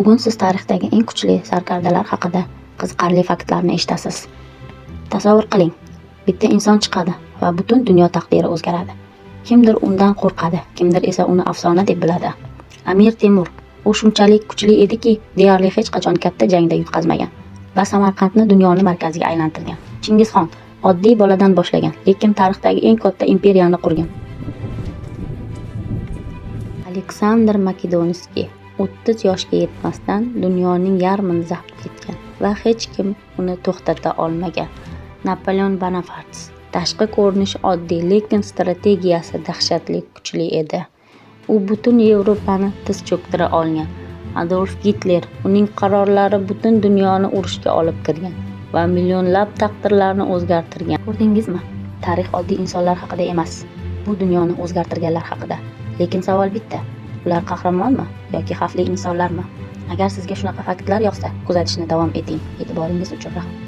Bugun siz tarixdagi eng kuchli sarkardalar haqida qiziqarli faktlarni eshitasiz. Tasavvur qiling, bitta inson chiqadi va butun dunyo taqdiri o'zgaradi. Kimdir undan qo'rqadi, kimdir esa uni afsona deb biladi. Amir Temur, u shunchalik kuchli ediki, deyarli hech qachon katta jangda yutqazmagan va Samarqandni dunyoning markaziga aylantirgan. Chingizxon oddiy boladan boshlagan, lekin tarixdagi eng katta imperiyani qurgan. Aleksandr Makedonskiy 30 yoshga yetmasdan dunyoning yarmini zabt etgan va hech kim uni to'xtata olmagan. Napoleon Bonaparte tashqi ko'rinishi oddiy, lekin strategiyasi dahshatli kuchli edi. U butun Yevropani tiz cho'ktira olgan. Adolf Gitler, uning qarorlari butun dunyoni urushga olib kirgan va millionlab taqdirlarni o'zgartirgan. Ko'rdingizmi? Tarix oddiy insonlar haqida emas, bu dunyoni o'zgartirganlar haqida. Lekin savol bitta: ular qahramonmi yoki xavfli insonlarmi? Agar sizga shunaqa faktlar yoqsa, kuzatishni davom eting. E'tiboringiz uchun rahmat.